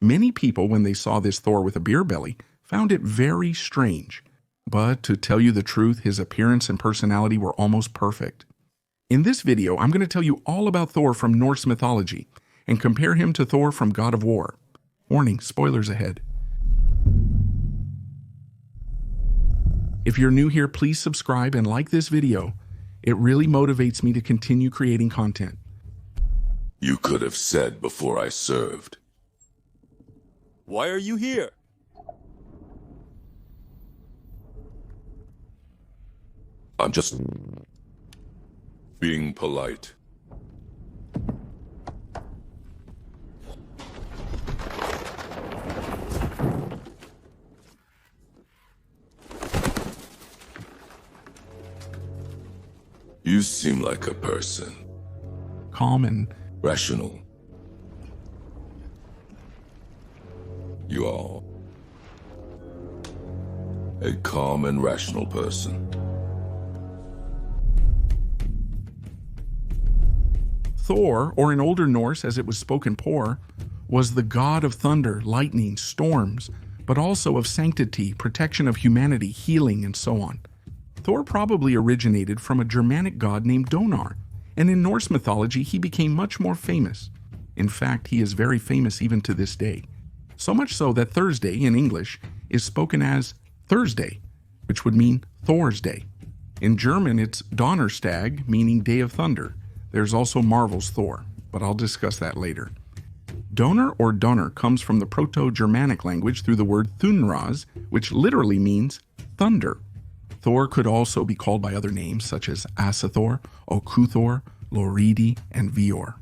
Many people, when they saw this Thor with a beer belly, found it very strange. But to tell you the truth, his appearance and personality were almost perfect. In this video, I'm going to tell you all about Thor from Norse mythology and compare him to Thor from God of War. Warning, spoilers ahead. If you're new here, please subscribe and like this video. It really motivates me to continue creating content. You could have said before I served. Why are you here? I'm just being polite. You seem like a person. Calm and Rational. You are a calm and rational person. Thor, or in Older Norse as it was spoken por, was the god of thunder, lightning, storms, but also of sanctity, protection of humanity, healing, and so on. Thor probably originated from a Germanic god named Donar, and in Norse mythology he became much more famous. In fact, he is very famous even to this day. So much so that Thursday in English is spoken as Thursday, which would mean Thor's Day. In German it's Donnerstag, meaning Day of Thunder. There's also Marvel's Thor, but I'll discuss that later. Donner or Donner comes from the Proto-Germanic language through the word Thunraz, which literally means thunder. Thor could also be called by other names such as Asathor, Okuthor, Loridi, and Vior.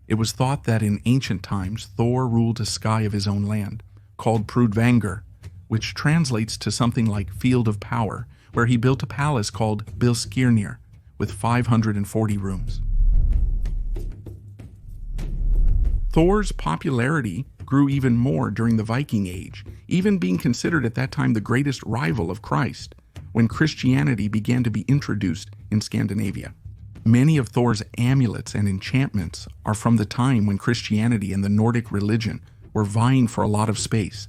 It was thought that in ancient times Thor ruled a sky of his own land, called Prudvangur, which translates to something like Field of Power, where he built a palace called Bilskirnir, with 540 rooms. Thor's popularity grew even more during the Viking Age, even being considered at that time the greatest rival of Christ, when Christianity began to be introduced in Scandinavia. Many of Thor's amulets and enchantments are from the time when Christianity and the Nordic religion were vying for a lot of space,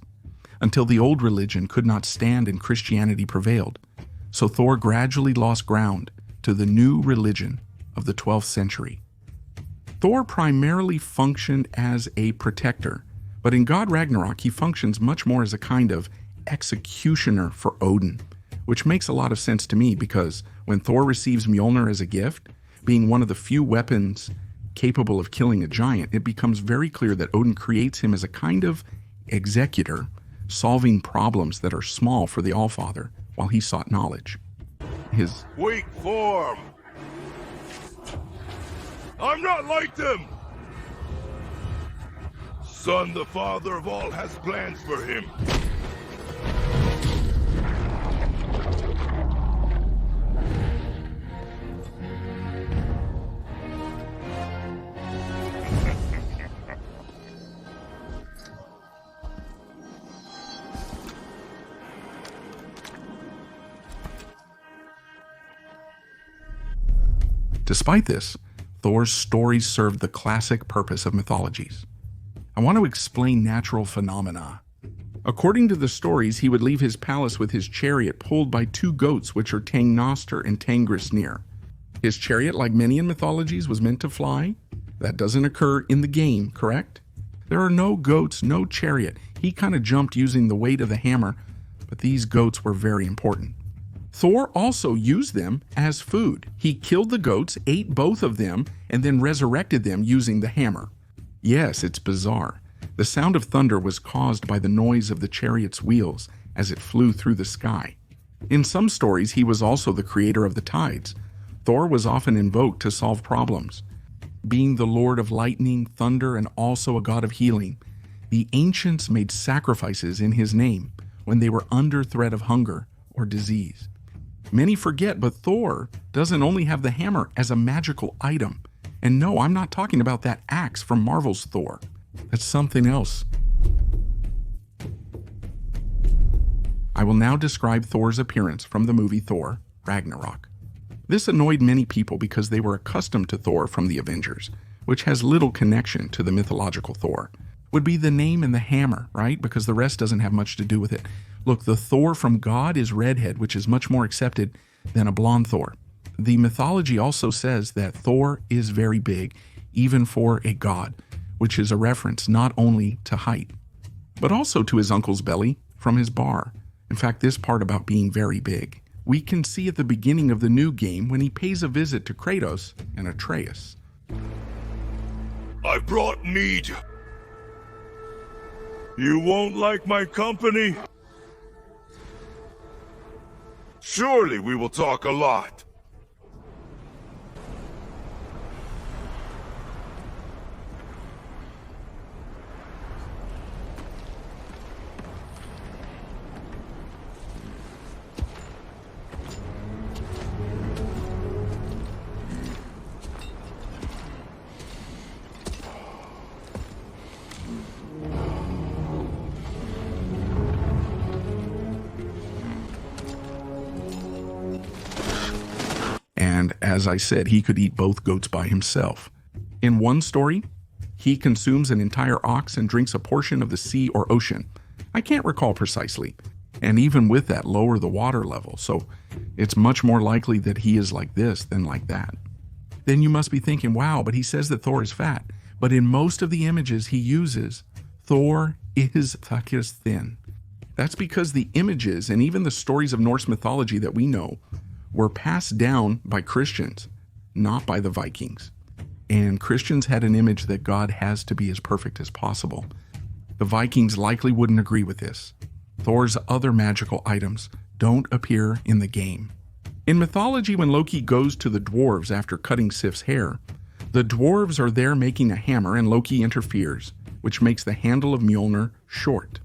until the old religion could not stand and Christianity prevailed. So Thor gradually lost ground to the new religion of the 12th century. Thor primarily functioned as a protector, but in God Ragnarok he functions much more as a kind of executioner for Odin, which makes a lot of sense to me because when Thor receives Mjolnir as a gift, being one of the few weapons capable of killing a giant, it becomes very clear that Odin creates him as a kind of executor, solving problems that are small for the Allfather while he sought knowledge. His weak form! I'm not like them! Son, the father of all, has plans for him. Despite this, Thor's stories served the classic purpose of mythologies. I want to explain natural phenomena. According to the stories, he would leave his palace with his chariot pulled by two goats, which are Tangnostor and Tangrisnir. His chariot, like many in mythologies, was meant to fly. That doesn't occur in the game, correct? There are no goats, no chariot. He kind of jumped using the weight of the hammer, but these goats were very important. Thor also used them as food. He killed the goats, ate both of them, and then resurrected them using the hammer. Yes, it's bizarre. The sound of thunder was caused by the noise of the chariot's wheels as it flew through the sky. In some stories, he was also the creator of the tides. Thor was often invoked to solve problems. Being the lord of lightning, thunder, and also a god of healing, the ancients made sacrifices in his name when they were under threat of hunger or disease. Many forget, but Thor doesn't only have the hammer as a magical item. And no, I'm not talking about that axe from Marvel's Thor. That's something else. I will now describe Thor's appearance from the movie Thor, Ragnarok. This annoyed many people because they were accustomed to Thor from the Avengers, which has little connection to the mythological Thor. would be the name and the hammer, right? Because the rest doesn't have much to do with it. Look, the Thor from God is redhead, which is much more accepted than a blonde Thor. The mythology also says that Thor is very big, even for a god, which is a reference not only to height, but also to his uncle's belly from his bar. In fact, this part about being very big, we can see at the beginning of the new game when he pays a visit to Kratos and Atreus. I brought mead. You won't like my company? Surely we will talk a lot. And as I said, he could eat both goats by himself. In one story, he consumes an entire ox and drinks a portion of the sea or ocean. I can't recall precisely. And even with that, lower the water level. So it's much more likely that he is like this than like that. Then you must be thinking, wow, but he says that Thor is fat. But in most of the images he uses, Thor is thin. That's because the images and even the stories of Norse mythology that we know were passed down by Christians, not by the Vikings. And Christians had an image that God has to be as perfect as possible. The Vikings likely wouldn't agree with this. Thor's other magical items don't appear in the game. In mythology, when Loki goes to the dwarves after cutting Sif's hair, the dwarves are there making a hammer and Loki interferes, which makes the handle of Mjolnir short.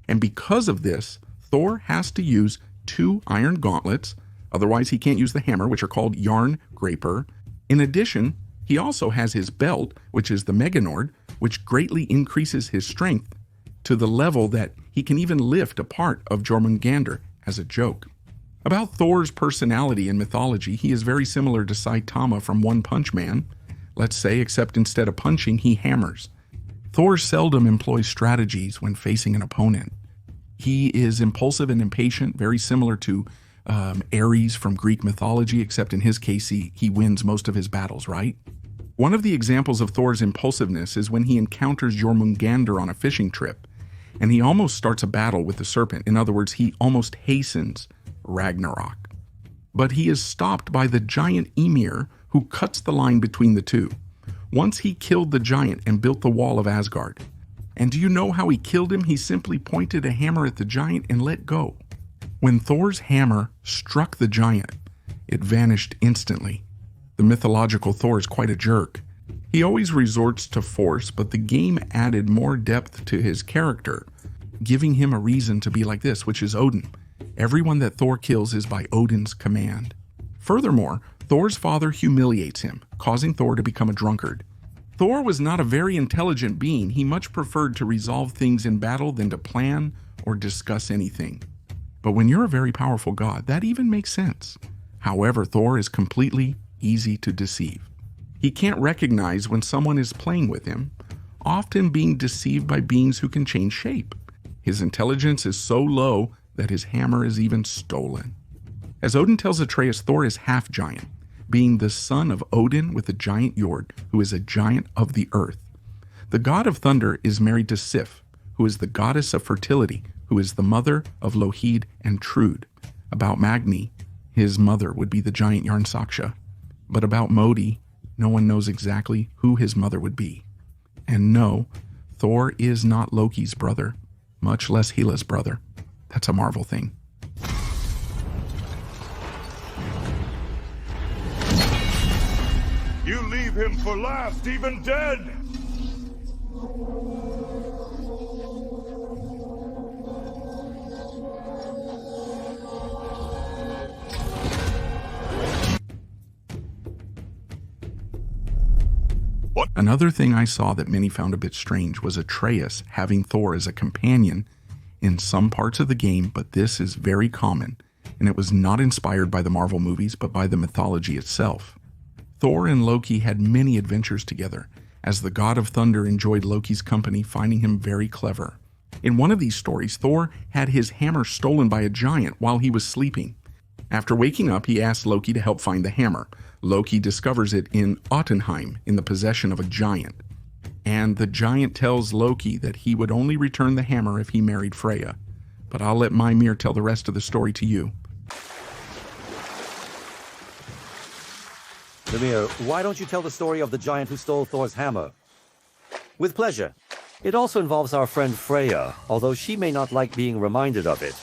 And because of this, Thor has to use 2 iron gauntlets. Otherwise, he can't use the hammer, which are called yarn graper. In addition, he also has his belt, which is the Meganord, which greatly increases his strength to the level that he can even lift a part of Jormungandr as a joke. About Thor's personality in mythology, he is very similar to Saitama from One Punch Man, let's say, except instead of punching, he hammers. Thor seldom employs strategies when facing an opponent. He is impulsive and impatient, very similar to Ares from Greek mythology, except in his case, he wins most of his battles, right? One of the examples of Thor's impulsiveness is when he encounters Jormungandr on a fishing trip, and he almost starts a battle with the serpent. In other words, he almost hastens Ragnarok. But he is stopped by the giant Ymir, who cuts the line between the two. Once he killed the giant and built the wall of Asgard. And do you know how he killed him? He simply pointed a hammer at the giant and let go. When Thor's hammer struck the giant, it vanished instantly. The mythological Thor is quite a jerk. He always resorts to force, but the game added more depth to his character, giving him a reason to be like this, which is Odin. Everyone that Thor kills is by Odin's command. Furthermore, Thor's father humiliates him, causing Thor to become a drunkard. Thor was not a very intelligent being. He much preferred to resolve things in battle than to plan or discuss anything. But when you're a very powerful god, that even makes sense. However, Thor is completely easy to deceive. He can't recognize when someone is playing with him, often being deceived by beings who can change shape. His intelligence is so low that his hammer is even stolen. As Odin tells Atreus, Thor is half-giant, being the son of Odin with the giant Jord, who is a giant of the earth. The god of thunder is married to Sif, who is the goddess of fertility, who is the mother of Lohid and Trud. About Magni, his mother would be the giant Jarnsaksha. But about Modi, no one knows exactly who his mother would be. And no, Thor is not Loki's brother, much less Hela's brother. That's a Marvel thing. You leave him for last, even dead! What? Another thing I saw that many found a bit strange was Atreus having Thor as a companion in some parts of the game, but this is very common, and it was not inspired by the Marvel movies, but by the mythology itself. Thor and Loki had many adventures together, as the god of thunder enjoyed Loki's company, finding him very clever. In one of these stories, Thor had his hammer stolen by a giant while he was sleeping. After waking up, he asked Loki to help find the hammer. Loki discovers it in Jotunheim, in the possession of a giant. And the giant tells Loki that he would only return the hammer if he married Freya. But I'll let Mimir tell the rest of the story to you. Mimir, why don't you tell the story of the giant who stole Thor's hammer? With pleasure. It also involves our friend Freya, although she may not like being reminded of it.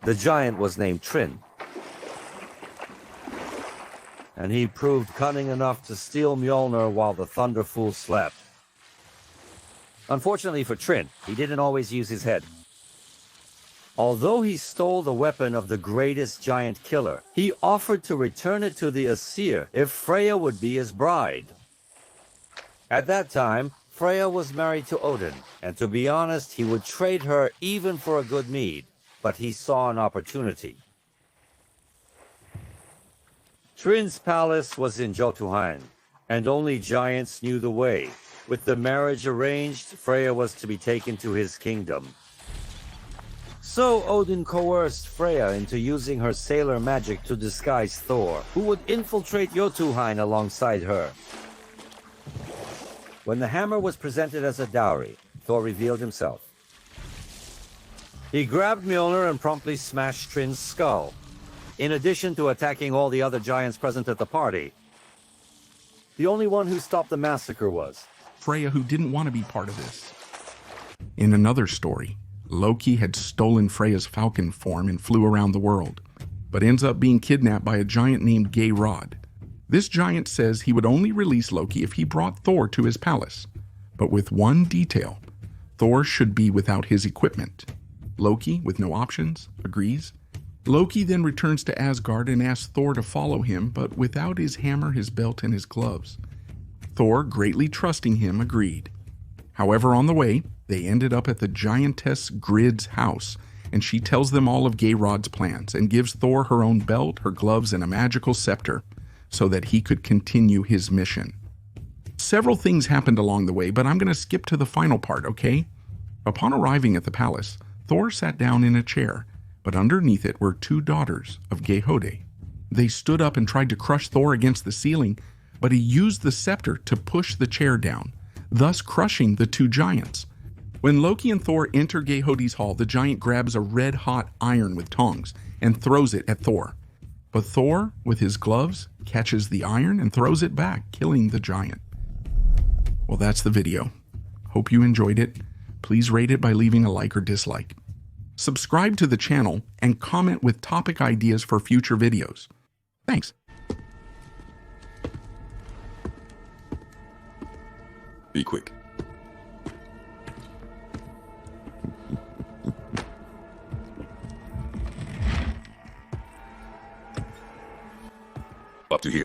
The giant was named Trin, and he proved cunning enough to steal Mjolnir while the Thunder Fool slept. Unfortunately for Trin, he didn't always use his head. Although he stole the weapon of the greatest giant killer, he offered to return it to the Aesir if Freya would be his bride. At that time, Freya was married to Odin, and to be honest, he would trade her even for a good mead, but he saw an opportunity. Trin's palace was in Jotunheim, and only giants knew the way. With the marriage arranged, Freya was to be taken to his kingdom. So Odin coerced Freya into using her sailor magic to disguise Thor, who would infiltrate Jotunheim alongside her. When the hammer was presented as a dowry, Thor revealed himself. He grabbed Mjolnir and promptly smashed Trin's skull, in addition to attacking all the other giants present at the party. The only one who stopped the massacre was Freya, who didn't want to be part of this. In another story, Loki had stolen Freya's falcon form and flew around the world, but ends up being kidnapped by a giant named Geirrod. This giant says he would only release Loki if he brought Thor to his palace, but with one detail: Thor should be without his equipment. Loki, with no options, agrees. Loki then returns to Asgard and asks Thor to follow him, but without his hammer, his belt, and his gloves. Thor, greatly trusting him, agreed. However, on the way, they ended up at the giantess Grid's house, and she tells them all of Geirrod's plans and gives Thor her own belt, her gloves, and a magical scepter so that he could continue his mission. Several things happened along the way, but I'm going to skip to the final part, okay? Upon arriving at the palace, Thor sat down in a chair, but underneath it were two daughters of Geirrod. They stood up and tried to crush Thor against the ceiling, but he used the scepter to push the chair down, thus crushing the two giants. When Loki and Thor enter Geirrod's hall, the giant grabs a red-hot iron with tongs and throws it at Thor. But Thor, with his gloves, catches the iron and throws it back, killing the giant. Well, that's the video. Hope you enjoyed it. Please rate it by leaving a like or dislike. Subscribe to the channel and comment with topic ideas for future videos. Thanks. Be quick. Up to here.